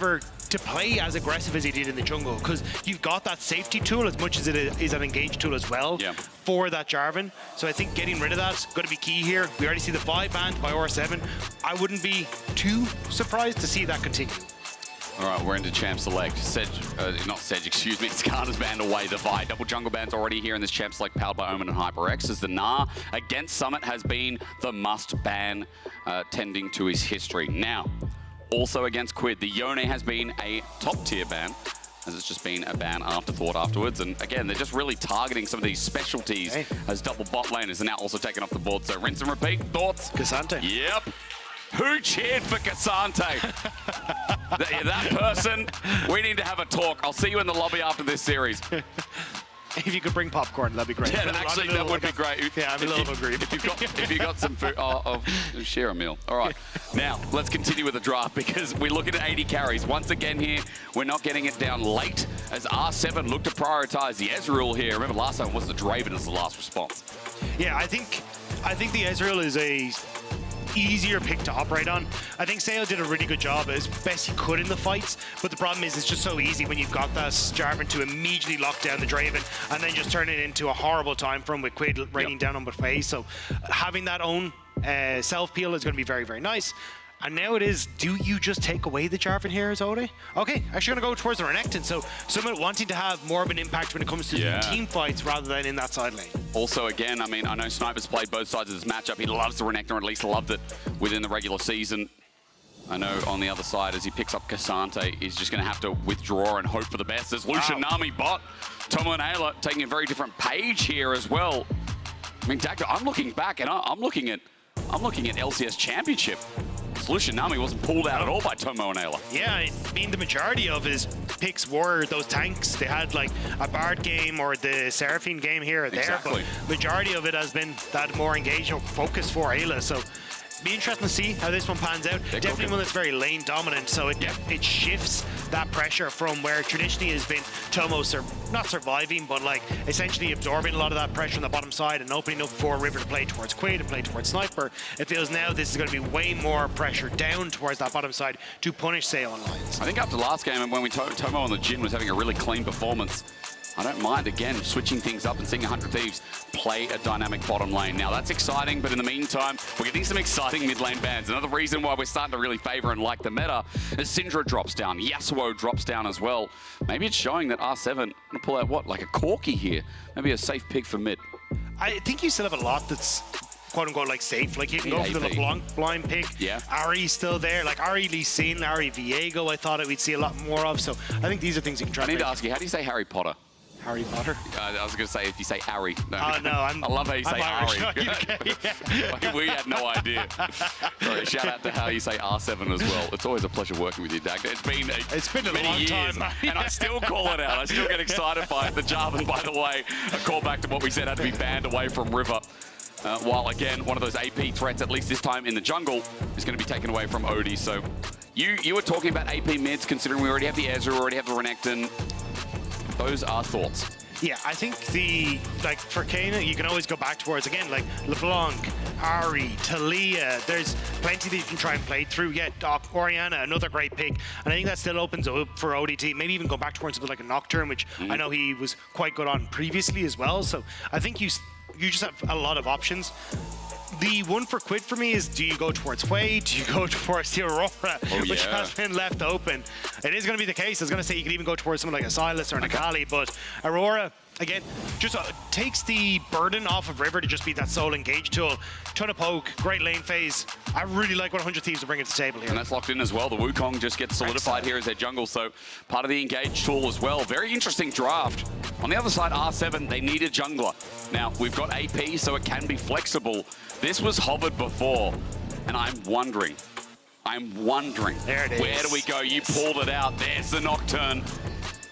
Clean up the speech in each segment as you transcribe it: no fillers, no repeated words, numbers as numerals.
to play as aggressive as he did in the jungle, because you've got that safety tool as much as it is an engage tool as well for that Jarvan. So I think getting rid of that's going to be key here. We already see the buy banned by R7. I wouldn't be too surprised to see that continue. All right, we're into Champ Select. Not Sedge, excuse me. Skarner's banned away. The Vi. Double jungle bans already here in this Champ Select powered by Omen and HyperX, as the Gnar against Summit has been the must ban tending to his history. Now, also against Quid, the Yone has been a top tier ban, as it's just been a ban afterthought afterwards. And again, they're just really targeting some of these specialties as double bot laners are now also taken off the board. So rinse and repeat. Thoughts? Cassante. Yep. Who cheered for Cassante? that person, we need to have a talk. I'll see you in the lobby after this series. If you could bring popcorn, that'd be great. Yeah, actually, that would be great. Yeah, I'm a little hungry. If you've got some food, share a meal. All right, now let's continue with the draft, because we're looking at 80 carries. Once again here, we're not getting it down late, as R7 look to prioritize the Ezreal here. Remember last time was the Draven as the last response. Yeah, I think the Ezreal is a easier pick to operate on. I think Sayo did a really good job as best he could in the fights, but the problem is it's just so easy when you've got that Jarvan to immediately lock down the Draven and then just turn it into a horrible time for him with Quid raining down on Buffet. So having that own self-peel is going to be very, very nice. And now it is, do you just take away the Jarvan here, Zode? Okay, actually going to go towards the Renekton. So someone wanting to have more of an impact when it comes to team fights rather than in that side lane. Also, again, I mean, I know Sniper's played both sides of this matchup. He loves the Renekton, or at least loved it within the regular season. I know on the other side, as he picks up Cassante, he's just going to have to withdraw and hope for the best. There's Lucian Nami bot. Tomo and Ayla taking a very different page here as well. I mean, Dagda, I'm looking back and I'm looking at LCS Championship. Lucian Nami wasn't pulled out at all by Tomo and Ayla. Yeah, I mean, the majority of his picks were those tanks. They had like a Bard game or the Seraphine game here or there, but majority of it has been that more engaged focus for Ayla. So be interesting to see how this one pans out. Definitely one that's very lane dominant, so it shifts that pressure from where traditionally has been Tomo not surviving, but like essentially absorbing a lot of that pressure on the bottom side and opening up for River to play towards Quid and play towards Sniper. It feels now this is going to be way more pressure down towards that bottom side to punish Sayo and Lions. I think after last game, and when Tomo on the Jhin was having a really clean performance, I don't mind, again, switching things up and seeing 100 Thieves play a dynamic bottom lane. Now, that's exciting, but in the meantime, we're getting some exciting mid-lane bans. Another reason why we're starting to really favor and like the meta is Syndra drops down, Yasuo drops down as well. Maybe it's showing that R7 going to pull out, what, like a Corki here? Maybe a safe pick for mid. I think you still have a lot that's quote-unquote like safe. Like you can go for the LeBlanc blind pick. Ari's still there. Like Ari Lee Sin, Ari Viego, I thought we'd see a lot more of. So I think these are things you can try. I need to ask you, how do you say Harry Potter? Harry Potter? I was going to say if you say Harry. No, no, I love how you say Ari. We had no idea. Sorry, shout out to how you say R7 as well. It's always a pleasure working with you, Dagda. It's been a long time, and I still call it out. I still get excited by it. The Jarvan, by the way, a callback to what we said had to be banned away from River. While, again, one of those AP threats, at least this time in the jungle, is going to be taken away from Odie. So you were talking about AP mids, considering we already have the Ezreal, already have the Renekton. Those are thoughts. Yeah, I think for Kane, you can always go back towards, again, like LeBlanc, Ari, Talia. There's plenty that you can try and play through. Yeah, Orianna, another great pick. And I think that still opens up for ODT. Maybe even go back towards something like a Nocturne, which I know he was quite good on previously as well. So I think you just have a lot of options. The one for Quid for me is, do you go towards Wei? Do you go towards the Aurora, which has been left open? It is going to be the case. I was going to say you could even go towards someone like a Silas or an Akali, but Aurora, again, just takes the burden off of River to just be that sole engage tool. Ton of poke, great lane phase. I really like what 100 Thieves are bringing to the table here. And that's locked in as well. The Wukong just gets solidified here as their jungle, so part of the engage tool as well. Very interesting draft. On the other side, R7, they need a jungler. Now, we've got AP, so it can be flexible. This was hovered before, and I'm wondering, there it is. Where do we go? You pulled it out. There's the Nocturne.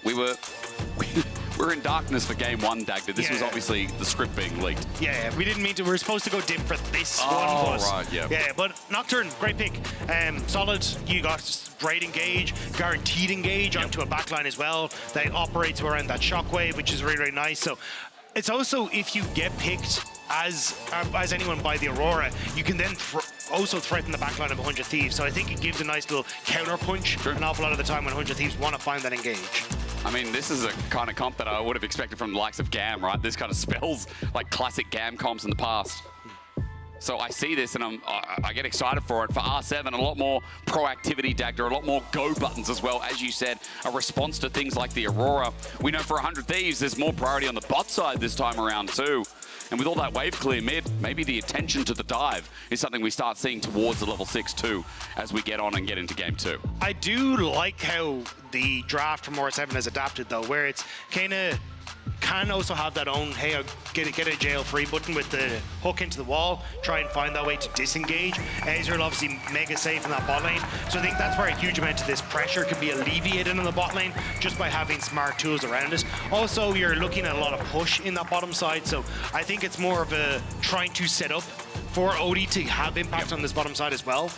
We're in darkness for game one, Dagda. This was obviously the script being leaked. Yeah, we didn't mean to. We were supposed to go dim for this one. Right, yeah, but Nocturne, great pick. Solid. You got great engage, guaranteed engage onto a backline as well. That operates around that shockwave, which is really, really nice. So it's also, if you get picked as anyone by the Aurora, you can then also threaten the backline of 100 Thieves. So I think it gives a nice little counter punch an awful lot of the time when 100 Thieves want to find that engage. I mean, this is a kind of comp that I would have expected from the likes of GAM, right? This kind of spells like classic GAM comps in the past. So I see this and I get excited for it. For R7, a lot more proactivity, Dagda, a lot more go buttons as well. As you said, a response to things like the Aurora. We know for 100 Thieves, there's more priority on the bot side this time around too. And with all that wave clear mid, maybe the attention to the dive is something we start seeing towards the level 6 too as we get on and get into game 2. I do like how the draft from R7 has adapted though, where it's kind of can also have that own, hey, I'll get a jail free button with the hook into the wall, try and find that way to disengage. Ezreal obviously mega safe in that bot lane, so I think that's where a huge amount of this pressure can be alleviated in the bot lane just by having smart tools around it. Also, you're looking at a lot of push in that bottom side, so I think it's more of a trying to set up for OD to have impact on this bottom side as well.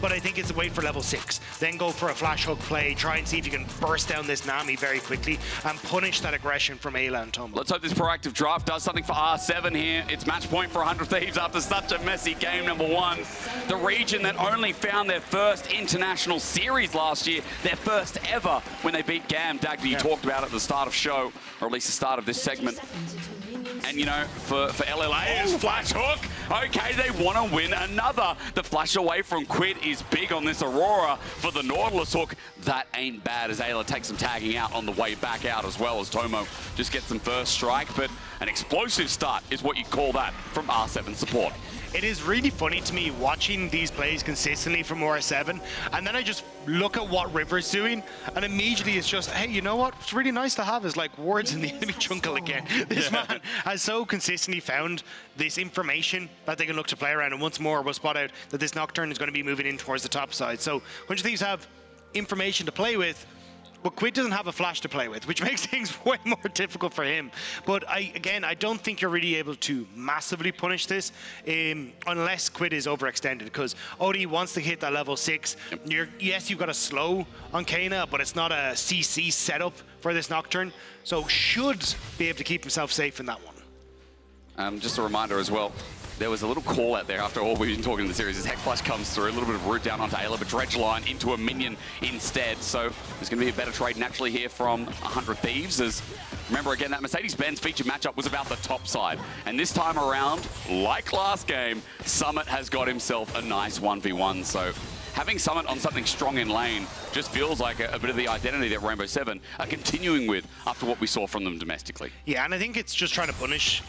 But I think it's a wait for level 6. Then go for a flash hook play, try and see if you can burst down this Nami very quickly and punish that aggression from Ayla and Tombo. Let's hope this proactive draft does something for R7 here. It's match point for 100 Thieves after such a messy game number 1. The region that only found their first international series last year, their first ever when they beat GAM. Dagda, you talked about it at the start of show, or at least the start of this segment. And, you know, for LLA is flash hook. Okay, they want to win another. The flash away from Quid is big on this Aurora for the Nautilus hook. That ain't bad as Ayla takes some tagging out on the way back out as well as Tomo just gets some first strike. But an explosive start is what you call that from R7 support. It is really funny to me watching these plays consistently from R7, and then I just look at what River's doing, and immediately it's just, hey, you know what? It's really nice to have is like wards in the enemy jungle again. This man has so consistently found this information that they can look to play around, and once more we'll spot out that this Nocturne is going to be moving in towards the top side. So 100 Thieves have information to play with, but Quid doesn't have a flash to play with, which makes things way more difficult for him. But I don't think you're really able to massively punish this unless Quid is overextended, because OD wants to hit that level 6. Yes, you've got a slow on Kana, but it's not a CC setup for this Nocturne, so should be able to keep himself safe in that one. Just a reminder as well, there was a little call out there after all we've been talking in the series as Heck Flash comes through, a little bit of root down onto Ayla, but Dredge Line into a minion instead. So there's going to be a better trade naturally here from 100 Thieves. As remember again, that Mercedes-Benz featured matchup was about the top side. And this time around, like last game, Summit has got himself a nice 1v1. So having Summit on something strong in lane just feels like a bit of the identity that Rainbow 7 are continuing with after what we saw from them domestically. Yeah, and I think it's just trying to punish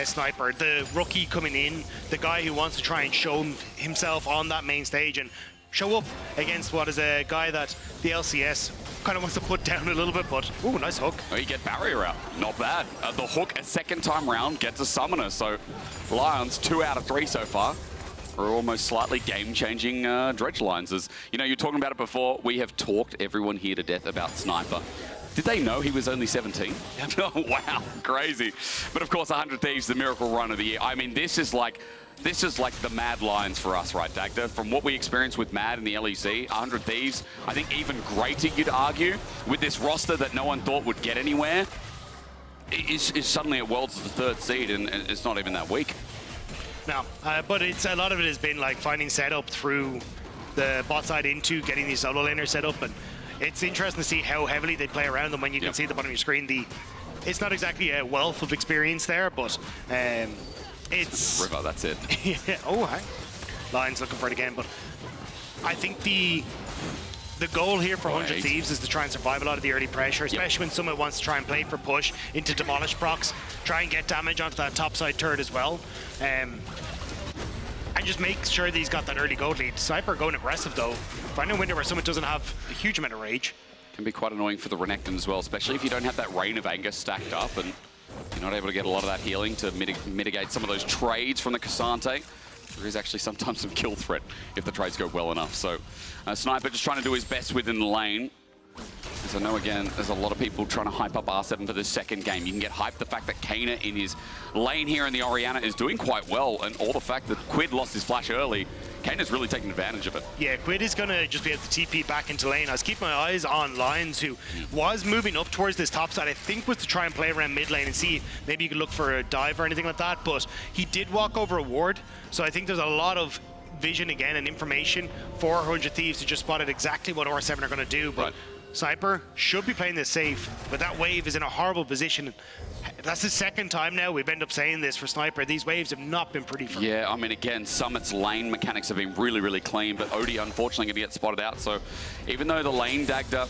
Sniper, the rookie coming in, the guy who wants to try and show himself on that main stage and show up against what is a guy that the LCS kind of wants to put down a little bit, but ooh, nice hook. Oh, you get barrier out, not bad. The hook a second time round gets a summoner, so Lions 2 out of 3 so far. Are almost slightly game-changing dredge lines. As you know, you're talking about it before. We have talked everyone here to death about Sniper. Did they know he was only 17? Oh, wow, crazy. But of course, 100 Thieves, the miracle run of the year. I mean, this is like the Mad Lions for us, right, Dagda? From what we experienced with Mad in the LEC, 100 Thieves, I think even greater, you'd argue, with this roster that no one thought would get anywhere, is suddenly at Worlds as the 3rd seed, and it's not even that weak. No, but it's a lot of it has been like finding setup through the bot side into getting these solo laners set up, and it's interesting to see how heavily they play around them when you can see at the bottom of your screen. It's not exactly a wealth of experience there, but it's... River, that's it. Yeah, oh, hi. Lions looking for it again, but I think the goal here for 100 Thieves is to try and survive a lot of the early pressure, especially when someone wants to try and play for push into demolish procs, try and get damage onto that topside turret as well. And just make sure that he's got that early gold lead. Sniper going aggressive though. Finding a window where someone doesn't have a huge amount of rage. Can be quite annoying for the Renekton as well, especially if you don't have that Rain of Anger stacked up and you're not able to get a lot of that healing to mitigate some of those trades from the Cassante. There is actually sometimes some kill threat if the trades go well enough. So Sniper just trying to do his best within the lane. As I know, again, there's a lot of people trying to hype up R7 for this second game. You can get hyped the fact that Kana in his lane here in the Orianna is doing quite well, and all the fact that Quid lost his flash early, Kana's really taking advantage of it. Yeah, Quid is going to just be able to TP back into lane. I was keeping my eyes on Lions, who was moving up towards this top side. I think was to try and play around mid lane and see maybe you could look for a dive or anything like that, but he did walk over a ward, so I think there's a lot of vision again and information for 100 Thieves to just spot out exactly what R7 are going to do. But Sniper should be playing this safe, but that wave is in a horrible position. That's the second time now we've ended up saying this for Sniper. These waves have not been pretty for him. Yeah, I mean, again, Summit's lane mechanics have been really, really clean, but Odie unfortunately going to get spotted out. So even though the lane Dagda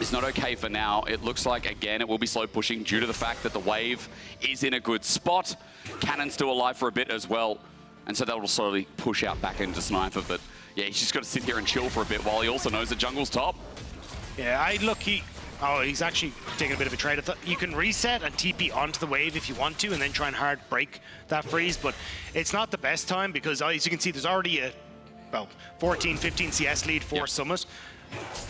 is not okay for now, it looks like, again, it will be slow pushing due to the fact that the wave is in a good spot. Cannon's still alive for a bit as well, and so that will slowly push out back into Sniper. But yeah, he's just got to sit here and chill for a bit while he also knows that jungle's top. Yeah, he's actually taking a bit of a trade. I thought you can reset and TP onto the wave if you want to, and then try and hard break that freeze, but it's not the best time because, as you can see, there's already a 14, 15 CS lead for Summit.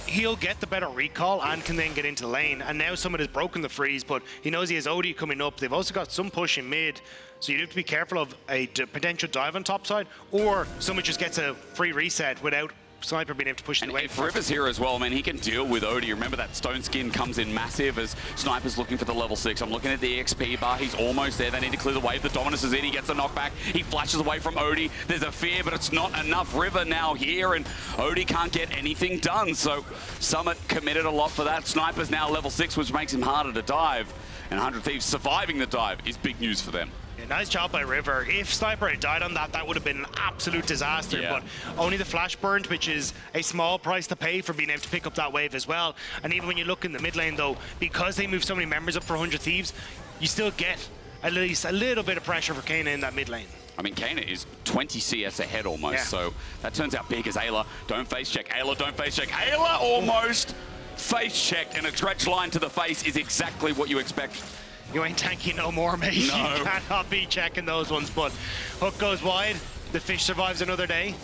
He'll get the better recall and can then get into the lane, and now Summit has broken the freeze, but he knows he has Odie coming up. They've also got some push in mid, so you have to be careful of a potential dive on top side, or Summit just gets a free reset without Sniper being able to push it away. If River's here as well, man, he can deal with Odie. Remember that Stone Skin comes in massive as Sniper's looking for the level 6. I'm looking at the XP bar. He's almost there. They need to clear the wave. The Dominus is in. He gets a knockback. He flashes away from Odie. There's a fear, but it's not enough. River now here, and Odie can't get anything done. So Summit committed a lot for that. Sniper's now level 6, which makes him harder to dive. And 100 Thieves surviving the dive is big news for them. Yeah, nice job by River. If Sniper had died on that, that would have been an absolute disaster. But only the flash burned, which is a small price to pay for being able to pick up that wave as well. And even when you look in the mid lane, though, because they move so many members up for 100 Thieves, you still get at least a little bit of pressure for Kana in that mid lane. I mean, Kana is 20 CS ahead almost, so that turns out big as Ayla. Don't face check. Ayla, don't face check. Ayla almost face checked, and a dredge line to the face is exactly what you expect. You ain't tanky no more, mate. No. You cannot be checking those ones, but hook goes wide. The fish survives another day.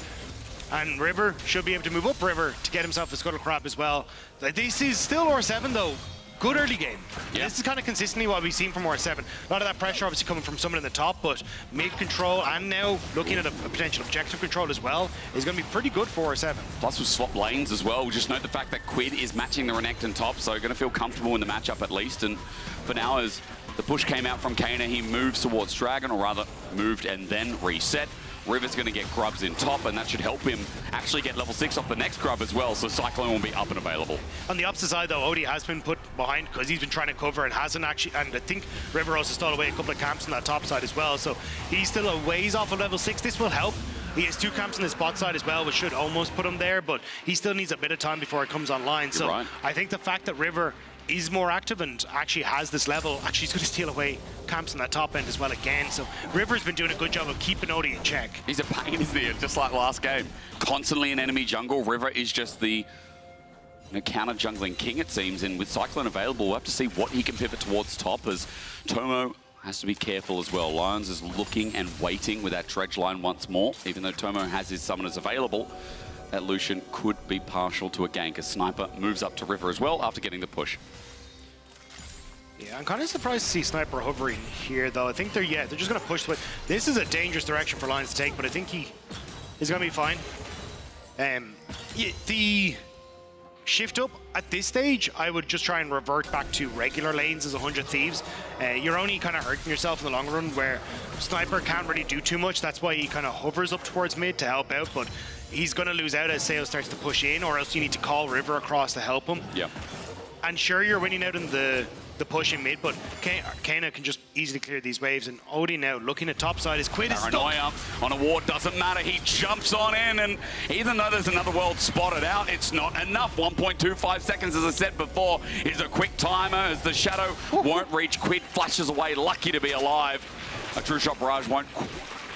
And River should be able to move up River to get himself a Scuttle Crab as well. This is still R7, though. Good early game. Yeah. This is kind of consistently what we've seen from R7. A lot of that pressure obviously coming from someone in the top, but mid control and now looking at a potential objective control as well is going to be pretty good for R7. Plus we've swapped lanes as well. Just note the fact that Quid is matching the Renekton top, so going to feel comfortable in the matchup at least. And for now, as the push came out from Kana, he moves towards Dragon, or rather moved and then reset. River's going to get grubs in top, and that should help him actually get level 6 off the next grub as well, so Cyclone will be up and available. On the opposite side, though, Odie has been put behind because he's been trying to cover and hasn't actually, and I think River also stole away a couple of camps on that top side as well, so he's still a ways off of level 6. This will help. He has 2 camps on his bot side as well, which should almost put him there, but he still needs a bit of time before it comes online. So right. I think the fact that River is more active and actually has this level, actually he's going to steal away camps on that top end as well again. So River's been doing a good job of keeping Odie in check. He's a pain, isn't he? Just like last game. Constantly in enemy jungle. River is just the counter jungling king, it seems, and with Cyclone available, we'll have to see what he can pivot towards top, as Tomo has to be careful as well. Lions is looking and waiting with that dredge line once more, even though Tomo has his summoners available. That Lucian could be partial to a gank as Sniper moves up to River as well after getting the push. Yeah, I'm kind of surprised to see Sniper hovering here, though. I think they're just going to push with. This is a dangerous direction for Lions to take, but I think he is going to be fine. The shift up at this stage, I would just try and revert back to regular lanes as 100 Thieves. You're only kind of hurting yourself in the long run, where Sniper can't really do too much. That's why he kind of hovers up towards mid to help out, but he's going to lose out as Sale starts to push in, or else you need to call River across to help him. Yeah. And sure, you're winning out in the push in mid, but Kana can just easily clear these waves, and Odie now looking at top side. His Quid is Paranoia on a ward doesn't matter. He jumps on in, and even though there's another world spotted out, it's not enough. 1.25 seconds, as I said before, is a quick timer as the Shadow won't reach. Quid flashes away, lucky to be alive. A True Shot Barrage won't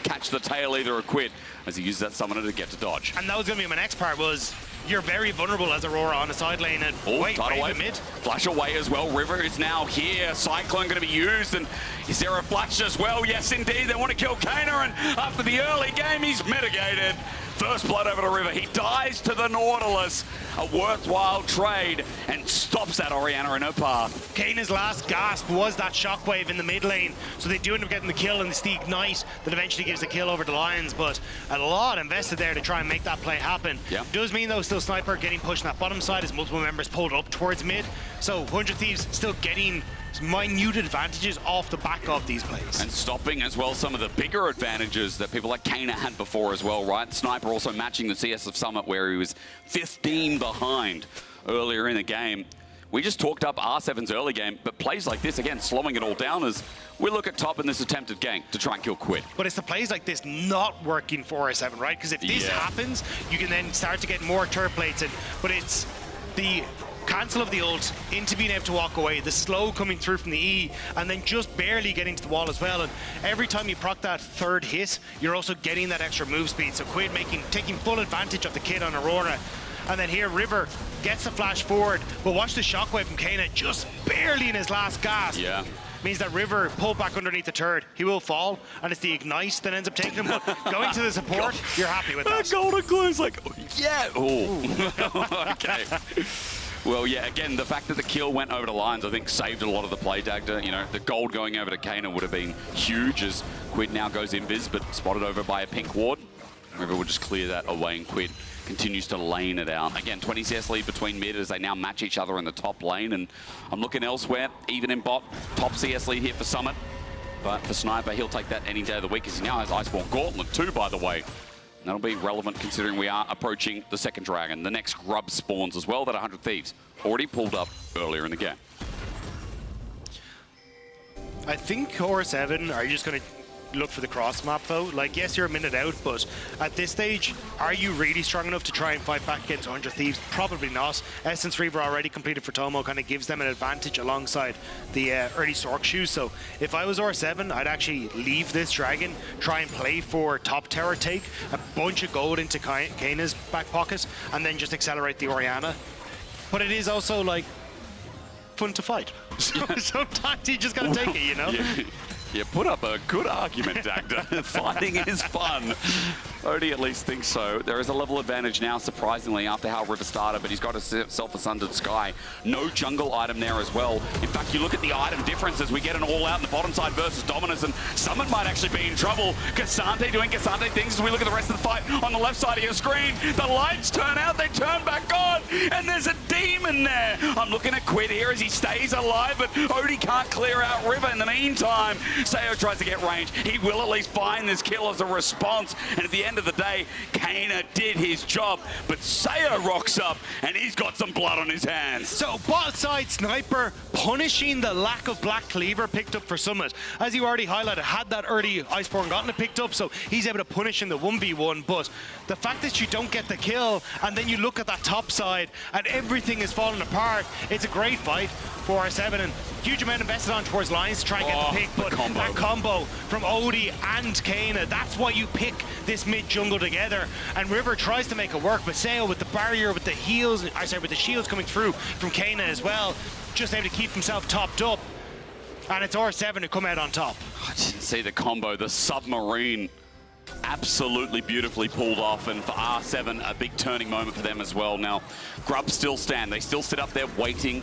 catch the tail either of Quid as he uses that summoner to get to dodge. And that was going to be my next part, was you're very vulnerable as Aurora on the side lane, and wait, mid. Flash away as well. River is now here. Cyclone going to be used, and is there a flash as well? Yes, indeed. They want to kill Kana, and after the early game, he's mitigated. First blood over to River. He dies to the Nautilus. A worthwhile trade, and stops that Orianna in her path. Kana's last gasp was that shockwave in the mid lane, so they do end up getting the kill, and it's the ignite that eventually gives the kill over the Lions, but a lot invested there to try and make that play happen. Yeah. Does mean, though, still Sniper getting pushed on that bottom side as multiple members pulled up towards mid, so 100 Thieves still getting minute advantages off the back of these plays. And stopping as well some of the bigger advantages that people like Kana had before as well, right? Sniper also matching the CS of Summit where he was 15 behind earlier in the game. We just talked up R7's early game, but plays like this, again, slowing it all down as we look at top in this attempted gank to try and kill Quid. But it's the plays like this not working for R7, right? Because if this happens, you can then start to get more turret plates in. But it's the cancel of the ult into being able to walk away, the slow coming through from the E, and then just barely getting to the wall as well. And every time you proc that third hit, you're also getting that extra move speed. So Quid taking full advantage of the kid on Aurora. And then here, River gets the flash forward, but watch the shockwave from Kana just barely in his last gasp. Yeah. Means that River pulled back underneath the turret. He will fall, and it's the Ignite that ends up taking him. But going to the support, you're happy with that. Golden Glue's like, yeah. Oh, okay. Well, yeah, again, the fact that the kill went over the lines, I think, saved a lot of the play, Dagda. You know, the gold going over to Kana would have been huge as Quid now goes invis, but spotted over by a pink ward. River will just clear that away, and Quid continues to lane it out. Again, 20 CS lead between mid as they now match each other in the top lane, and I'm looking elsewhere, even in bot, top CS lead here for Summit. But for Sniper, he'll take that any day of the week as he now has Iceborne Gauntlet too, by the way. And that'll be relevant considering we are approaching the second dragon. The next grub spawns as well, that 100 Thieves already pulled up earlier in the game. I think R7 are you just going to look for the cross map though? Like, yes, you're a minute out, but at this stage, are you really strong enough to try and fight back against 100 Thieves? Probably not. Essence Reaver already completed for Tomo kind of gives them an advantage alongside the early Stork shoes. So if I was R7, I'd actually leave this dragon, try and play for top tower take, a bunch of gold into Kana's back pocket, and then just accelerate the Orianna. But it is also like fun to fight. So sometimes you just gotta take it, you know? Yeah. You put up a good argument, Dagda. Fighting is fun. Odie at least thinks so. There is a level advantage now, surprisingly, after how River started, but he's got himself a Sundered Sky. No jungle item there as well. In fact, you look at the item differences. We get an all-out in the bottom side versus Dominus, and Summit might actually be in trouble. Cassante doing Cassante things as we look at the rest of the fight on the left side of your screen. The lights turn out, they turn back on, and there's a demon there. I'm looking at Quid here as he stays alive, but Odie can't clear out River in the meantime. Sayo tries to get range. He will at least find this kill as a response, and at the end of the day, Kana did his job, but Sayo rocks up, and he's got some blood on his hands. So bot side Sniper punishing the lack of Black Cleaver picked up for Summit. As you already highlighted, had that early Iceborne Gauntlet picked up, so he's able to punish in the 1v1, but the fact that you don't get the kill, and then you look at that top side, and everything is falling apart, it's a great fight for R7, and huge amount invested on towards lines to try and get the pick, but that combo from Odie and Kana, that's why you pick this mid jungle together. And River tries to make it work, but Sayo with the barrier, with the heals, with the shields coming through from Kana as well, just able to keep himself topped up. And it's R7 who come out on top. I didn't see the combo, the submarine. Absolutely beautifully pulled off, and for R7, a big turning moment for them as well. Now, Grub still stand. They still sit up there waiting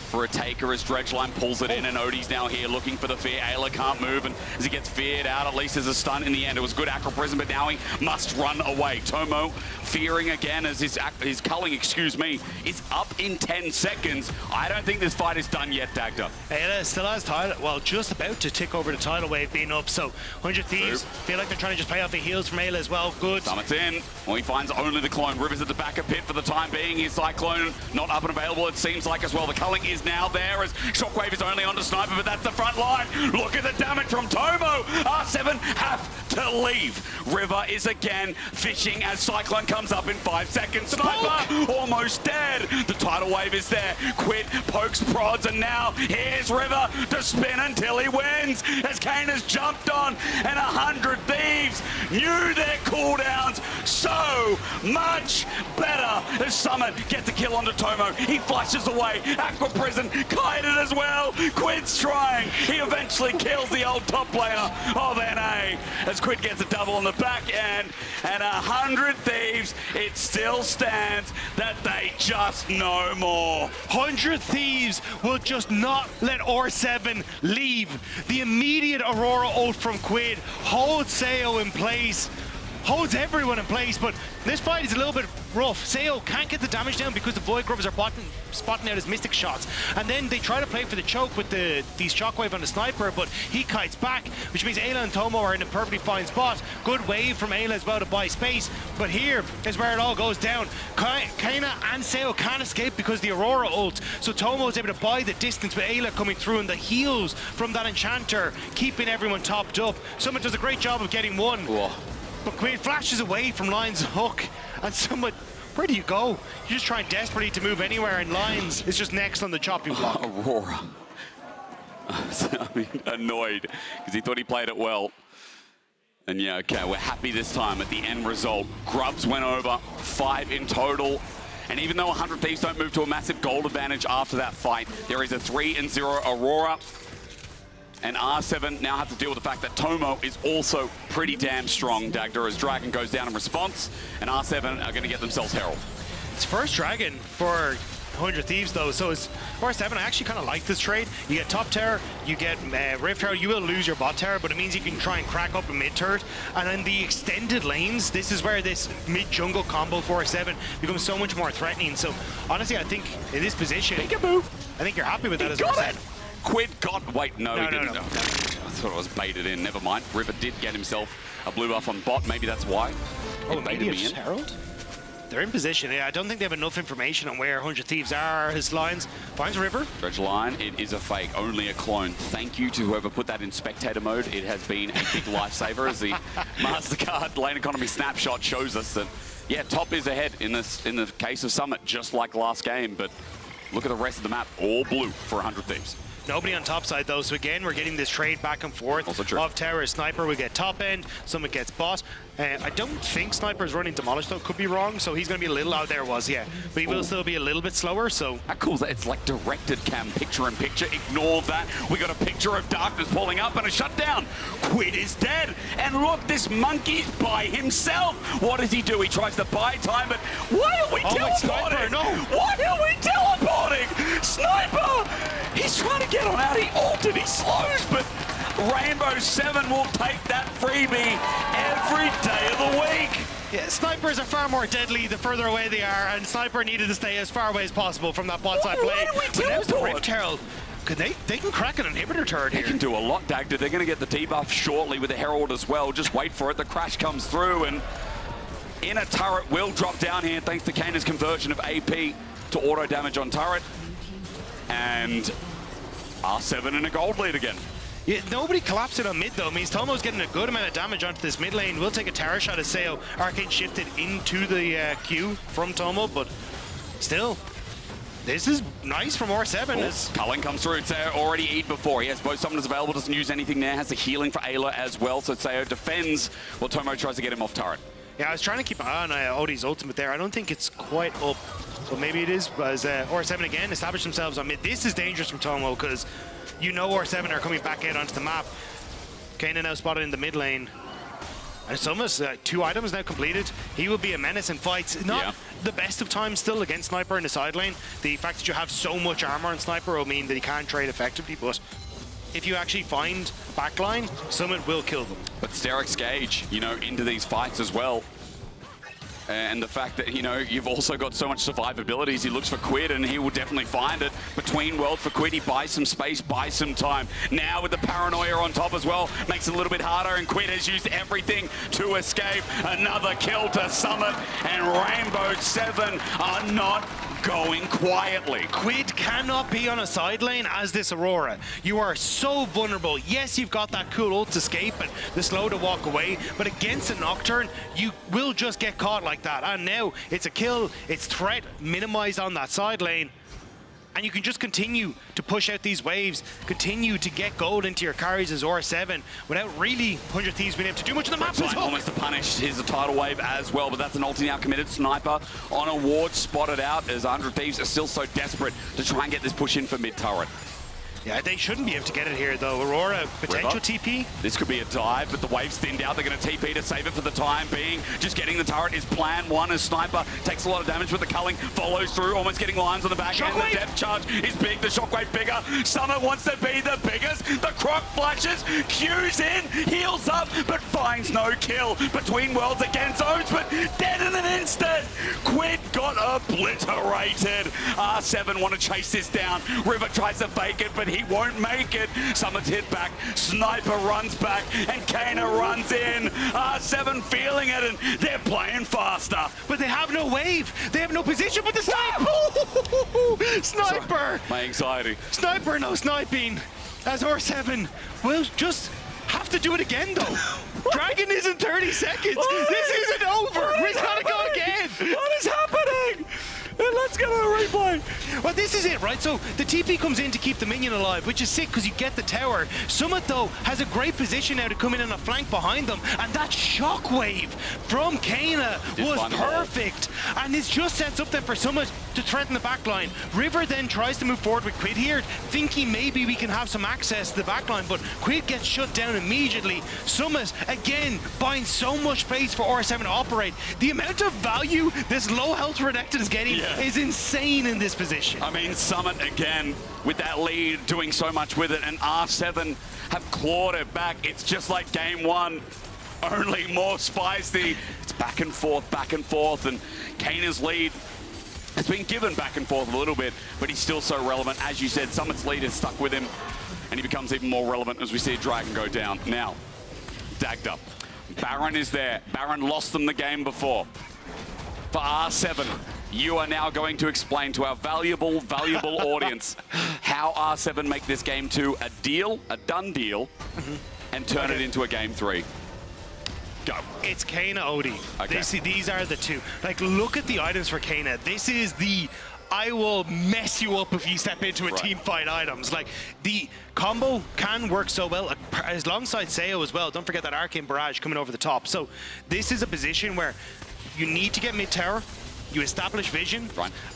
for a taker as Dredgeline pulls it in, and Odie's now here looking for the fear. Ayla can't move, and as he gets feared out, at least there's a stun in the end. It was good Acro Prism, but now he must run away. Tomo fearing again as his culling, is up in 10 seconds. I don't think this fight is done yet, Dagda. Ayla still has title, well, just about to tick over the tidal wave being up, so 100 Thieves feel like they're trying to just play off the heals from Ayla as well. Good. Summit's in. Well, he finds only the clone. River's at the back of pit for the time being. His Cyclone not up and available, it seems like as well. The culling is now there as Shockwave is only onto Sniper, but that's the front line. Look at the damage from Tomo. R7 have to leave. River is again fishing as Cyclone comes up in 5 seconds. Sniper almost dead. The tidal wave is there. Quid pokes, prods, and now here's River to spin until he wins as Kana's jumped on, and 100 Thieves knew their cooldowns so much better as Summit gets a kill onto Tomo. He flushes away. Aqua Prison kited as well. Quid's trying. He eventually kills the old top player of NA as Quid gets a double on the back end, and 100 Thieves, it still stands that they just know more. 100 Thieves will just not let R7 leave. The immediate Aurora ult from Quid holds Sayo in place, holds everyone in place, but this fight is a little bit rough. Sayo can't get the damage down because the Void Grubbers are spotting out his Mystic shots. And then they try to play for the choke with these Shockwave on the Sniper, but he kites back, which means Ayla and Tomo are in a perfectly fine spot. Good wave from Ayla as well to buy space. But here is where it all goes down. Kaina and Sayo can't escape because the Aurora ult. So Tomo is able to buy the distance with Ayla coming through, and the heals from that Enchanter keeping everyone topped up. Summit does a great job of getting one. Whoa. But Queen flashes away from Lion's hook, and Summit, where do you go? You're just trying desperately to move anywhere, and Lions is just next on the chopping block. Aurora. I mean, annoyed because he thought he played it well. And yeah, okay, we're happy this time at the end result. Grubs went over, 5 in total. And even though 100 Thieves don't move to a massive gold advantage after that fight, there is a 3-0 Aurora. And R7 now have to deal with the fact that Tomo is also pretty damn strong, Dagda, as Dragon goes down in response, and R7 are going to get themselves Herald. It's first Dragon for 100 Thieves, though, so it's R7. I actually kind of like this trade. You get top tower, you get Rift Tower. You will lose your bot tower, but it means you can try and crack up a mid turret. And then the extended lanes, this is where this mid-jungle combo for R7 becomes so much more threatening. So honestly, I think in this position, Peekaboo. I think you're happy with that as got R7. it. Quid got... Wait, no, he didn't. No. I thought it was baited in. Never mind. River did get himself a blue buff on bot. Maybe that's why. Oh, It maybe baited it's me in. Herald? They're in position. Yeah, I don't think they have enough information on where 100 Thieves are. His Lions finds River. Dredge line, it is a fake, only a clone. Thank you to whoever put that in spectator mode. It has been a big lifesaver as the MasterCard lane economy snapshot shows us that, yeah, top is ahead in the case of Summit, just like last game. But look at the rest of the map, all blue for 100 Thieves. Nobody on top side, though, so again, we're getting this trade back and forth. Also true. Of Tower, Sniper, we get top end, Summit gets boss. I don't think Sniper's running Demolish, though, could be wrong, so he's going to be a little out there, but he will still be a little bit slower, so... How cool is that? It's like directed cam, picture-in-picture. Ignore that. We got a picture of Darkness pulling up and a shutdown. Quid is dead. And look, this monkey's by himself. What does he do? He tries to buy time, but why are we teleporting? Sniper, no. Why are we teleporting? Sniper! He's trying to get on out. He ulted, he slows, but Rainbow 7 will take that freebie every day of the week. Yeah, Snipers are far more deadly the further away they are, and Sniper needed to stay as far away as possible from that bot side play. Why do we But now's the teleport? Rift Herald. They can crack an inhibitor turret They here. can do a lot, Dagda. They're going to get the debuff shortly with the Herald as well. Just wait for it. The crash comes through, and inner turret will drop down here thanks to Kaina's conversion of AP to auto damage on turret. And R7 in a gold lead again. Yeah, nobody collapsed it on mid, though. It means Tomo's getting a good amount of damage onto this mid lane. We'll take a tower shot as Sayo. Arcane shifted into the queue from Tomo, but still, this is nice from R7. Cullen comes through. Sayo already eat before. He has both summoners available, doesn't use anything there. Has the healing for Ayla as well, so Sayo defends while Tomo tries to get him off turret. Yeah, I was trying to keep an eye on Odie's ultimate there. I don't think it's quite up, but maybe it is. As R7 again established themselves on mid. This is dangerous from Tomo because you know R7 are coming back out onto the map. Kaina now spotted in the mid lane. And Summer's 2 items now completed. He will be a menace in fights. Not the best of times still against Sniper in the side lane. The fact that you have so much armor on Sniper will mean that he can't trade effectively, but if you actually find backline, Summit will kill them. But Sterek's Gage, you know, into these fights as well. And the fact that, you know, you've also got so much survivability as he looks for Quid, and he will definitely find it. Between world for Quid, he buys some space, buys some time. Now with the paranoia on top as well, makes it a little bit harder, and Quid has used everything to escape. Another kill to Summit, and Rainbow 7 are not going quietly. Quid cannot be on a side lane as this Aurora. You are so vulnerable. Yes, you've got that cool ult escape and the slow to walk away, but against a Nocturne, you will just get caught like that. And now it's a kill, it's threat minimized on that side lane. And you can just continue to push out these waves, continue to get gold into your carries as R7 without really 100 Thieves being able to do much on the map. Almost to punish his tidal wave as well, but that's an ulti now committed. Sniper on a ward spotted out as 100 Thieves are still so desperate to try and get this push in for mid turret. Yeah, they shouldn't be able to get it here, though. Aurora, potential River. TP. This could be a dive, but the wave's thinned out. They're going to TP to save it for the time being. Just getting the turret is plan one as Sniper takes a lot of damage, but the culling follows through, almost getting lines on the back end. Shockwave. The depth charge is big, the shockwave bigger. Summit wants to be the biggest. The croc flashes, Q's in, heals up, but finds no kill. Between worlds against zones, but dead in an instant. Quid got obliterated. R7 want to chase this down. River tries to fake it, but he won't make it. Summit's hit back, Sniper runs back, and Kana runs in. R7 feeling it, and they're playing faster. But they have no wave. They have no position, but the sniper! Sniper! My anxiety. Sniper, no sniping. As R7 will just have to do it again, though. Dragon is in 30 seconds. This isn't over. We gotta go again. What is happening? Let's get a replay. Well, this is it, right? So the TP comes in to keep the minion alive, which is sick because you get the tower. Summit, though, has a great position now to come in on a flank behind them, and that shockwave from Kana was perfect. And it just sets up then for Summit to threaten the backline. River then tries to move forward with Quid here, thinking maybe we can have some access to the backline, but Quid gets shut down immediately. Summit, again, finds so much space for R7 to operate. The amount of value this low health Renekton is getting is insane in this position. I mean, Summit again with that lead, doing so much with it, and R7 have clawed it back. It's just like game one, only more spicy. It's back and forth, and Kana's lead has been given back and forth a little bit, but he's still so relevant. As you said, Summit's lead is stuck with him, and he becomes even more relevant as we see Dragon go down. Now, Dagda. Baron is there. Baron lost them the game before. For R7, you are now going to explain to our valuable audience how R7 make this game 2 a deal, a done deal, and turn it into a game 3. Go. It's Kana Odie. Okay. These are the two. Like, look at the items for Kana. This is the I will mess you up if you step into a team fight items. Like, the combo can work so well alongside Sayo as well. Don't forget that Arcane Barrage coming over the top. So this is a position where you need to get mid tower, you establish vision,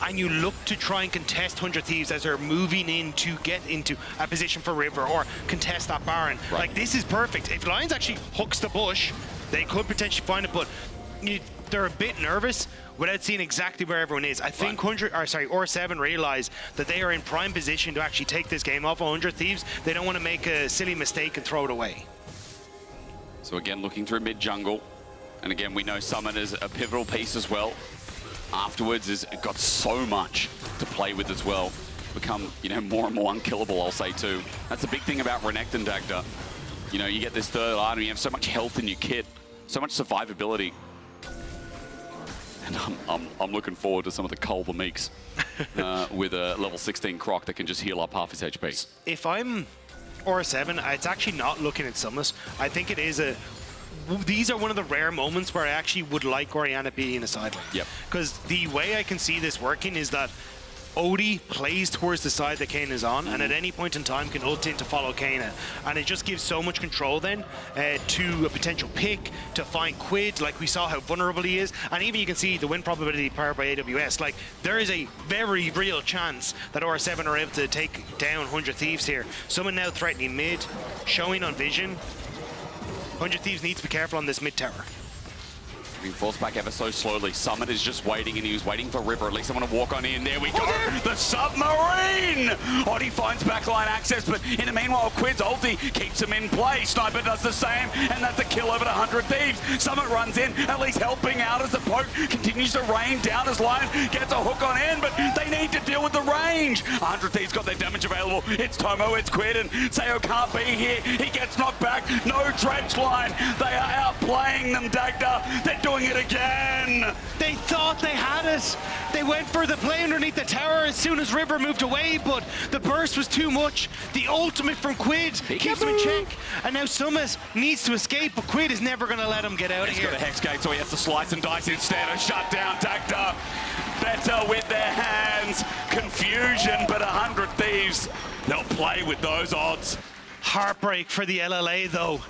and you look to try and contest 100 Thieves as they're moving in to get into a position for River or contest that Baron. Like, this is perfect. If Lions actually hooks the bush, they could potentially find it, but they're a bit nervous without seeing exactly where everyone is. I think R7 realize that they are in prime position to actually take this game off 100 Thieves. They don't want to make a silly mistake and throw it away. So again, looking through mid jungle. And again, we know Summit is a pivotal piece as well. Afterwards, has got so much to play with as well. Become, you know, more and more unkillable, I'll say too. That's the big thing about Renekton, Dagda. You know, you get this third item, you have so much health in your kit, so much survivability. And I'm looking forward to some of the Culver Meeks with a level 16 Croc that can just heal up half his HP. If I'm R7, it's actually not looking at Summit. I think it is these are one of the rare moments where I actually would like Orianna being in a side lane. Yep. Because the way I can see this working is that Odie plays towards the side that Kana is on, and at any point in time can ult in to follow Kana. And it just gives so much control then to a potential pick, to find Quid, like we saw how vulnerable he is. And even you can see the win probability powered by AWS. Like, there is a very real chance that R7 are able to take down 100 Thieves here. Someone now threatening mid, showing on vision. 100 Thieves needs to be careful on this mid tower. Being forced back ever so slowly. Summit is just waiting, and he was waiting for River. At least I want to walk on in. There we go. The submarine! Oddie finds backline access, but in the meanwhile, Quid's ulti keeps him in play. Sniper does the same, and that's a kill over 100 Thieves. Summit runs in, at least helping out as the poke continues to rain down as Lions gets a hook on in, but they need to deal with the range. 100 Thieves got their damage available. It's Tomo, it's Quid, and Sayo can't be here. He gets knocked back. No dredge line. They are outplaying them, Dagda. They're doing it again. They thought they had it. They went for the play underneath the tower as soon as River moved away, but the burst was too much. The ultimate from Quid keeps them in check, and now Summit needs to escape, but Quid is never going to let him get out of here. He's got a Hex Gate, so he has to slice and dice instead of shut down Dagda. Better with their hands. Confusion, but 100 Thieves, they'll play with those odds. Heartbreak for the LLA, though.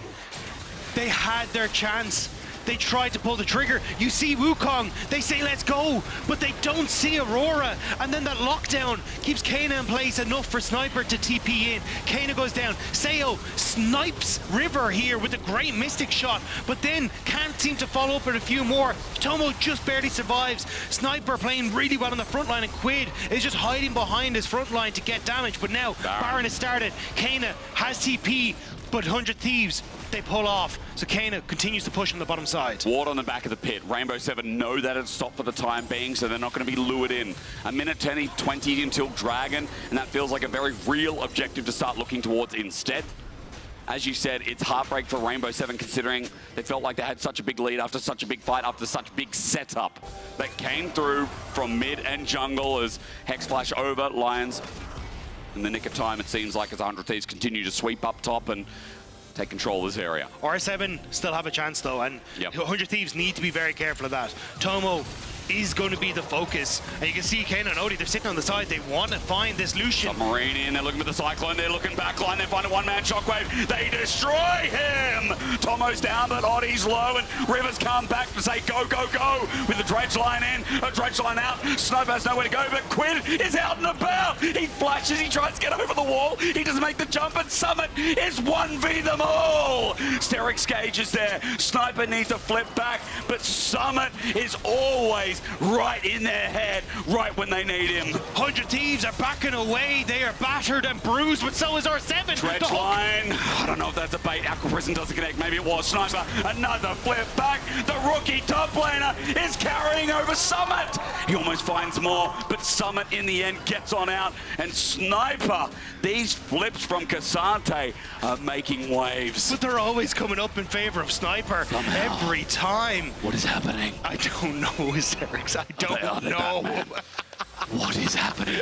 They had their chance. they try to pull the trigger. You see Wukong, they say let's go, but they don't see Aurora. And then that lockdown keeps Kana in place enough for Sniper to TP in. Kana goes down. Sayo snipes River here with a great Mystic shot, but then can't seem to follow up with a few more. Tomo just barely survives. Sniper playing really well on the front line, and Quid is just hiding behind his front line to get damage. But now Baron has started. Kana has TP, but 100 Thieves, they pull off. So Kana continues to push on the bottom side. Ward on the back of the pit. Rainbow 7 know that it's stopped for the time being, so they're not going to be lured in. A minute 20 until Dragon, and that feels like a very real objective to start looking towards instead. As you said, it's heartbreak for Rainbow 7 considering they felt like they had such a big lead after such a big fight, after such big setup that came through from mid and jungle as Hex Flash over Lions. In the nick of time, it seems like as 100 Thieves continue to sweep up top and take control of this area. R7 still have a chance though, and 100 Thieves need to be very careful of that. Tomo is going to be the focus, and you can see Kana and Odie, they're sitting on the side, they want to find this Lucian. Submarine in, they're looking for the Cyclone, they're looking backline, they find a one-man Shockwave, they destroy him! Tomo's down, but Odie's low, and Rivers come back to say go, go, go, with the dredge line in, a dredge line out, Sniper has nowhere to go, but Quid is out and about! He flashes, he tries to get over the wall, he doesn't make the jump, and Summit is 1v them all! Sterix Gage is there, Sniper needs to flip back, but Summit is always right in their head, right when they need him. 100 Thieves are backing away. They are battered and bruised, but so is R7. Dredge line. I don't know if that's a bait. Aqua Prison doesn't connect. Maybe it was. Sniper, another flip back. The rookie top laner is carrying over Summit. He almost finds more, but Summit in the end gets on out. And Sniper, these flips from Cassante are making waves. But they're always coming up in favor of Sniper. Somehow. Every time. What is happening? I don't know, Sterix. I don't know. What is happening?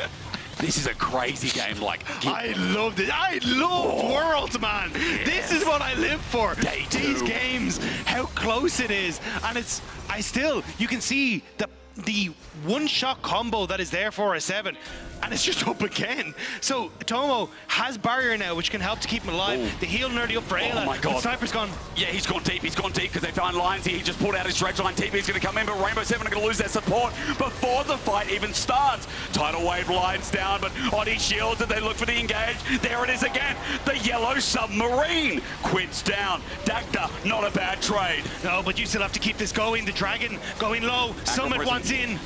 This is a crazy game. Like, I loved it. I love Worlds, man. Yes. This is what I live for. Day two. These games, how close it is, and it's. You can see the one-shot combo that is there for a 7, and it's just up again. So Tomo has barrier now, which can help to keep him alive. Ooh. The heal nearly up for Ayla. Oh my God. Sniper's gone. Yeah, he's gone deep because they found lines here. He just pulled out his dredge line. TP's going to come in, but Rainbow 7 are going to lose their support before the fight even starts. Tidal Wave lines down, but Oddie shields it. They look for the engage. There it is again. The yellow submarine. Quid's down. Dagda, not a bad trade. No, but you still have to keep this going. The Dragon going low. Summit wants in.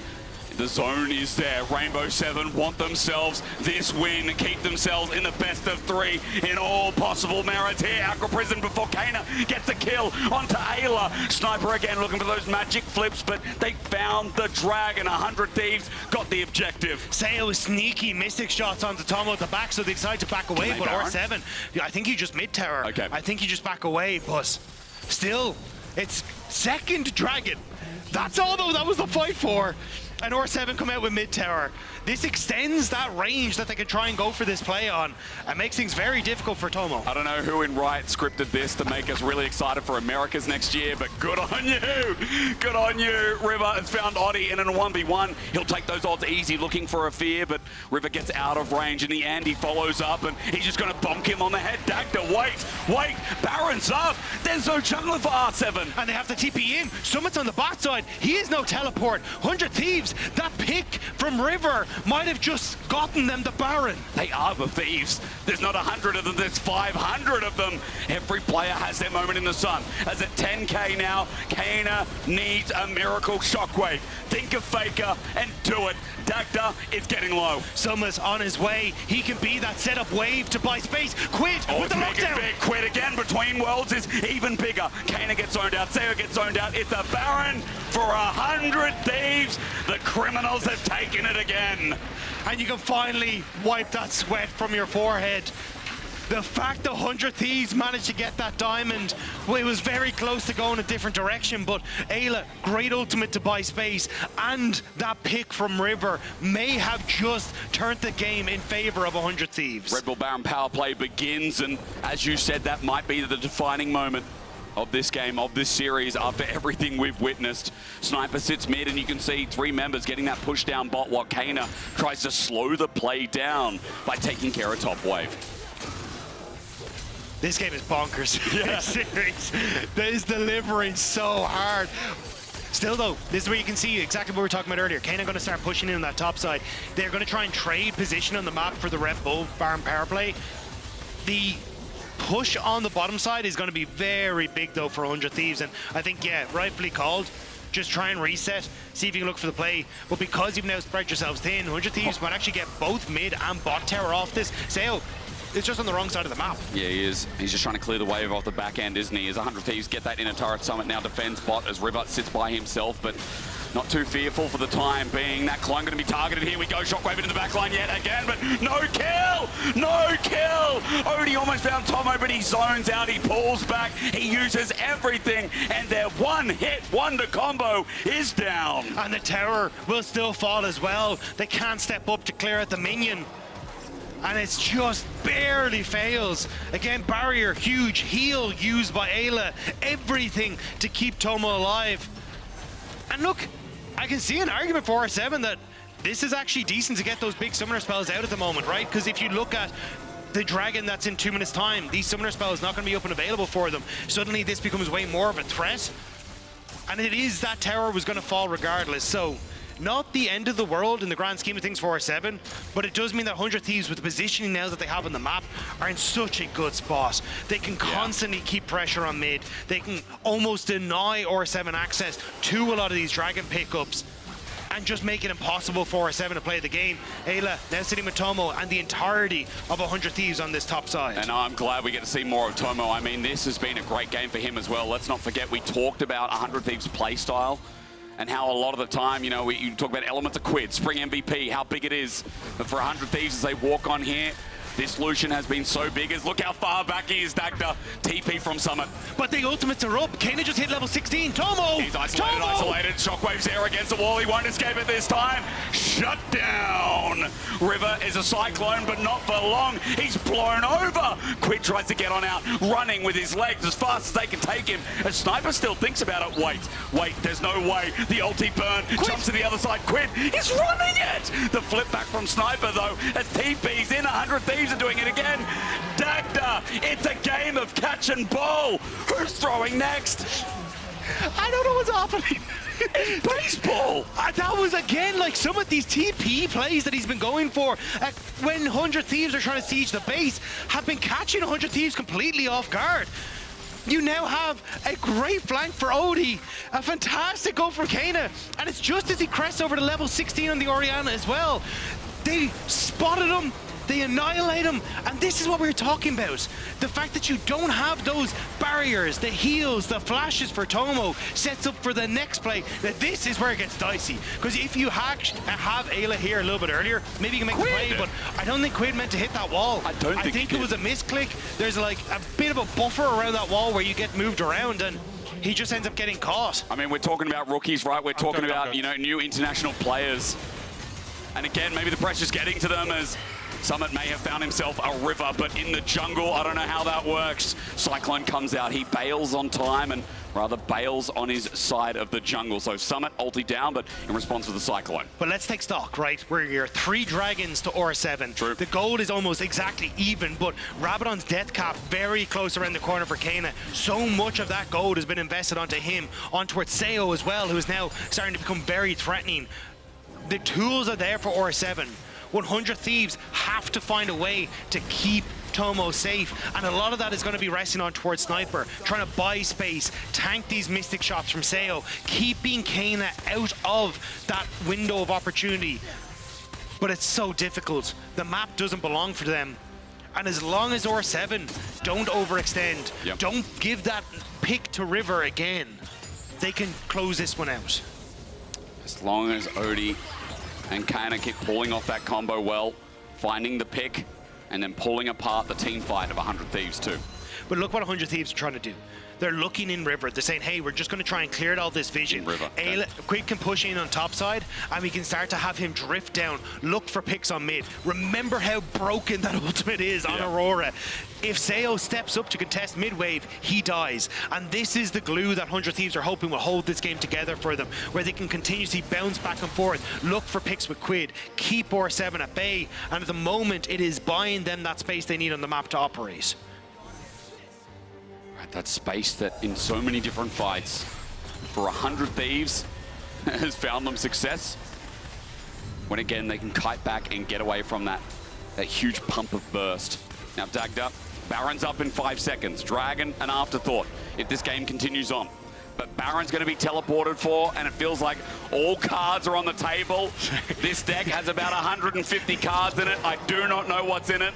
The zone is there. Rainbow 7 want themselves this win, keep themselves in the best of 3 in all possible merits here. Aqua Prison before Kana gets a kill onto Ayla. Sniper again looking for those magic flips, but they found the Dragon. 100 Thieves got the objective. Sayo is sneaky Mystic shots onto Tomo at the back, so they decide to back away. But Baron? R7, I think you just mid-tower. Okay. I think you just back away, but still, it's second Dragon. That's all though, that was the fight for. And R7 come out with mid-tower. This extends that range that they can try and go for this play on, and makes things very difficult for Tomo. I don't know who in Riot scripted this to make us really excited for Americas next year, but good on you. Good on you. River has found Oddie in a 1v1. He'll take those odds easy, looking for a fear, but River gets out of range. In the end, he follows up, and he's just going to bonk him on the head. Dagda, wait. Baron's up. There's no jungler for R7. And they have to TP in. Summit's on the bot side. He is no teleport. 100 Thieves. That pick from River might have just gotten them the Baron. They are the Thieves. There's not 100 of them, there's 500 of them. Every player has their moment in the sun. As at 10k now, Kana needs a miracle shockwave. Think of Faker and do it. Dagda is getting low. Summer's on his way. He can be that setup wave to buy space. Quid with the lockdown. Big. Quid again between worlds is even bigger. Kana gets zoned out. Sayo gets zoned out. It's a Baron for 100 Thieves. The criminals have taken it again. And you can finally wipe that sweat from your forehead. The fact that 100 Thieves managed to get that diamond, well, it was very close to going a different direction, but Ayla, great ultimate to buy space, and that pick from River may have just turned the game in favor of 100 Thieves. Red Bull Baron power play begins, and as you said, that might be the defining moment of this game, of this series, after everything we've witnessed. Sniper sits mid, and you can see 3 members getting that push down bot while Kana tries to slow the play down by taking care of top wave. This game is bonkers. Yeah. This series, that is delivering so hard. Still though, this is where you can see exactly what we were talking about earlier. Kane going to start pushing in on that top side. They're going to try and trade position on the map for the Red Bull farm power play. The push on the bottom side is going to be very big though for 100 Thieves, and I think, yeah, rightfully called. Just try and reset, see if you can look for the play. But because you've now spread yourselves thin, 100 Thieves might actually get both mid and bot tower off this. Sayo is just on the wrong side of the map. Yeah, he is. He's just trying to clear the wave off the back end, isn't he? As 100 Thieves get that inner turret, Summit now defends bot as River sits by himself, but not too fearful for the time being. That clone going to be targeted. Here we go. Shockwave into the back line yet again, but no kill! No kill! Odie almost found Tomo, but he zones out. He pulls back. He uses everything, and their one-hit wonder combo is down. And the tower will still fall as well. They can't step up to clear out the minion. And it's just barely fails. Again, barrier, huge. Heal used by Ayla. Everything to keep Tomo alive. And look, I can see an argument for R7 that this is actually decent to get those big summoner spells out at the moment, right? Because if you look at the dragon that's in 2 minutes time, these summoner spells not going to be up and available for them. Suddenly this becomes way more of a threat. And it is that tower was going to fall regardless. So not the end of the world in the grand scheme of things for R7, but it does mean that 100 Thieves, with the positioning now that they have on the map, are in such a good spot. They can constantly keep pressure on mid. They can almost deny R7 access to a lot of these dragon pickups and just make it impossible for R7 to play the game. Ayla now sitting with Tomo and the entirety of 100 Thieves on this top side. And I'm glad we get to see more of Tomo. I mean, this has been a great game for him as well. Let's not forget, we talked about 100 Thieves' play style and how a lot of the time, you know, you talk about elements of Quid, Spring MVP, how big it is. But for 100 Thieves as they walk on here, this Lucian has been so big as look how far back he is, Dagda. TP from Summit. But the ultimates are up. Kana just hit level 16. Tomo! He's isolated. Shockwave's there against the wall. He won't escape it this time. Shut down. River is a cyclone, but not for long. He's blown over. Quid tries to get on out, running with his legs as fast as they can take him. As Sniper still thinks about it. Wait, there's no way. The ulti burn. Quid jumps to the other side. Quid is running it. The flip back from Sniper, though, as TP's in. 100 Thieves are doing it again. Dagda, it's a game of catch and ball. Who's throwing next? I don't know what's happening. Baseball! That was, again, like some of these TP plays that he's been going for when 100 Thieves are trying to siege the base have been catching 100 Thieves completely off guard. You now have a great flank for Odie, a fantastic goal for Kana, and it's just as he crests over to level 16 on the Orianna as well. They spotted him, they annihilate him, and this is what we were talking about. The fact that you don't have those barriers, the heals, the flashes for Tomo sets up for the next play. That this is where it gets dicey. Because if you have Ayla here a little bit earlier, maybe you can make the play, but I don't think Quid meant to hit that wall. I think it was a misclick. There's like a bit of a buffer around that wall where you get moved around, and he just ends up getting caught. I mean, we're talking about rookies, right? We're talking about, you know, new international players. And again, maybe the pressure's getting to them as Summit may have found himself a River, but in the jungle, I don't know how that works. Cyclone comes out, he bails on time and rather bails on his side of the jungle. So Summit ulti down, but in response to the Cyclone. But let's take stock, right? We're here 3 dragons to R7. True. The gold is almost exactly even, but Rabadon's death cap very close around the corner for Kana. So much of that gold has been invested onto him, onto Sayo as well, who is now starting to become very threatening. The tools are there for R7. 100 Thieves have to find a way to keep Tomo safe, and a lot of that is going to be resting on towards Sniper, trying to buy space, tank these Mystic shots from Sayo, keeping Kana out of that window of opportunity. But it's so difficult. The map doesn't belong for them. And as long as R7 don't overextend, don't give that pick to River again, they can close this one out. As long as Odie and Kana keep pulling off that combo well, finding the pick, and then pulling apart the team fight of 100 Thieves too. But look what 100 Thieves are trying to do. They're looking in River. They're saying, hey, we're just going to try and clear all this vision. Quid can push in on top side, and we can start to have him drift down, look for picks on mid. Remember how broken that ultimate is on Aurora. If Sayo steps up to contest mid-wave, he dies. And this is the glue that 100 Thieves are hoping will hold this game together for them, where they can continuously bounce back and forth, look for picks with Quid, keep R7 at bay, and at the moment, it is buying them that space they need on the map to operate. At that space that in so many different fights for 100 Thieves has found them success. When again they can kite back and get away from that huge pump of burst. Now Dagda, Baron's up in 5 seconds. Dragon, an afterthought if this game continues on. But Baron's going to be teleported for, and it feels like all cards are on the table. This deck has about 150 cards in it. I do not know what's in it.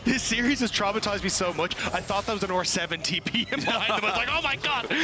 This series has traumatized me so much. I thought that was an R7 TP behind them. I was like, oh my god!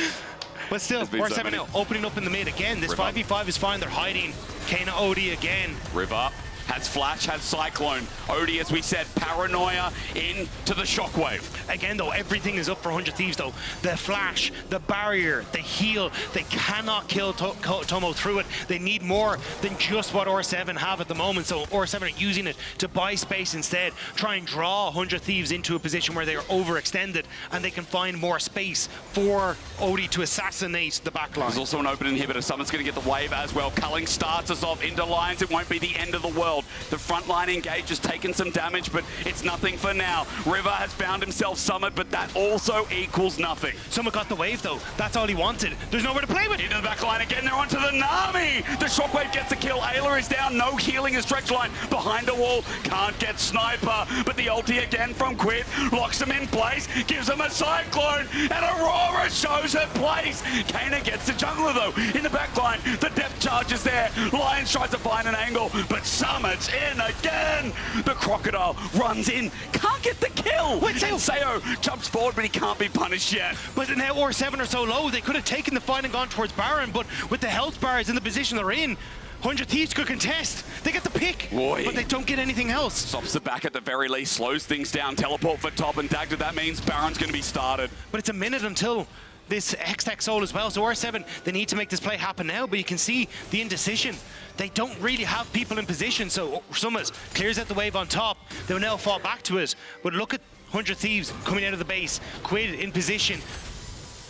But still, R7 now opening up in the mid again. This 5v5 is fine. They're hiding. Kana OD again. River has Flash, has Cyclone. OD, as we said, Paranoia into the Shockwave. Again, though, everything is up for 100 Thieves, though. The Flash, the Barrier, the Heal, they cannot kill Tomo through it. They need more than just what R7 have at the moment, so R7 are using it to buy space instead, try and draw 100 Thieves into a position where they are overextended, and they can find more space for OD to assassinate the backline. There's also an open inhibitor. Someone's going to get the wave as well. Culling starts us off into Lions. It won't be the end of the world. The front line engage has taken some damage, but it's nothing for now. River has found himself Summit, but that also equals nothing. Summit got the wave, though. That's all he wanted. There's nowhere to play with. Into the back line again. They're onto the Nami. The Shockwave gets a kill. Ayla is down. No healing is stretch line. Behind a wall. Can't get Sniper. But the ulti again from Quid. Locks him in place. Gives him a Cyclone. And Aurora shows her place. Kana gets the jungler, though. In the back line. The depth charge is there. Lions tries to find an angle. But Summit's in again. The Crocodile runs in. Can't get the kill. Wait, Sayo jumps forward, but he can't be punished yet. But now R7 are so low, they could have taken the fight and gone towards Baron, but with the health bars in the position they're in, 100 Thieves could contest. They get the pick, but they don't get anything else. Stops the back at the very least, slows things down. Teleport for top and Dagda. That means Baron's going to be started. But it's a minute until this Hextech Soul as well. So R7, they need to make this play happen now, but you can see the indecision. They don't really have people in position, so Summit clears out the wave on top. They will now fall back to it. But look at 100 Thieves coming out of the base. Quid in position.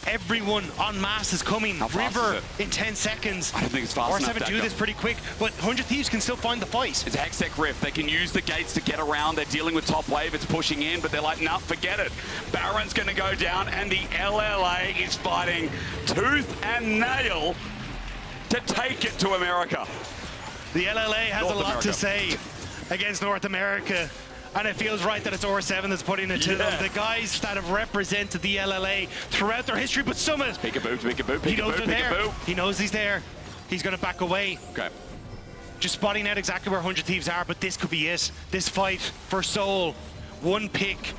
Everyone en masse is coming. River in 10 seconds. I don't think it's fast enough. R7 do this pretty quick, but 100 Thieves can still find the fight. It's a Hextech Rift. They can use the gates to get around. They're dealing with top wave. It's pushing in, but they're like, nah, forget it. Baron's going to go down, and the LLA is fighting tooth and nail to take it to America. The LLA has a lot to say against North America. And it feels right that it's R7 that's putting it to them. The guys that have represented the LLA throughout their history, but Summit. Peekaboo, peekaboo, He knows peekaboo, they're there. peekaboo. He knows he's there. He's going to back away. Okay. Just spotting out exactly where 100 Thieves are, but this could be it. This fight for Soul, one pick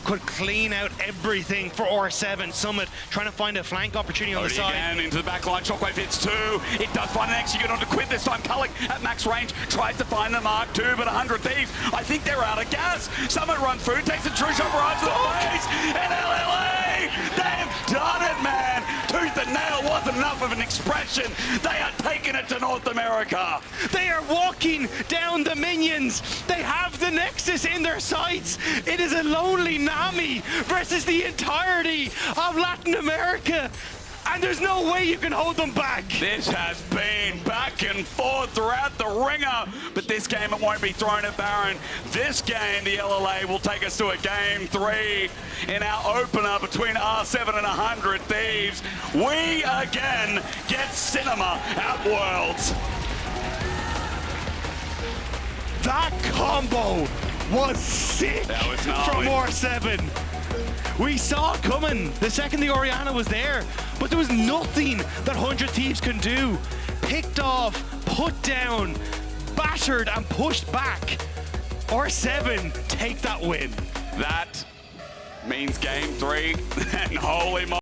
could clean out everything for R7. Summit trying to find a flank opportunity on the side. Again into the back line. Shockwave hits two. It does find an execute onto Quid this time. Culling at max range tries to find the mark two, but 100 Thieves, I think they're out of gas. Summit runs through, takes a true shot right to the face, and LLA, they've done it, man. Tooth and nail wasn't enough of an expression. They are taking it to North America. They are walking down the minions. They have the Nexus in their sights. It is a lonely Nami versus the entirety of Latin America. And there's no way you can hold them back. This has been back and forth throughout the ringer, but this game it won't be thrown at Baron. This game, the LLA will take us to a game 3 in our opener between R7 and 100 Thieves. We again get cinema at Worlds. That combo was sick That was from gnarly. R7. We saw it coming the second the Orianna was there, but there was nothing that 100 Thieves can do. Picked off, put down, battered and pushed back. R7 take that win. That means game 3, and holy moly.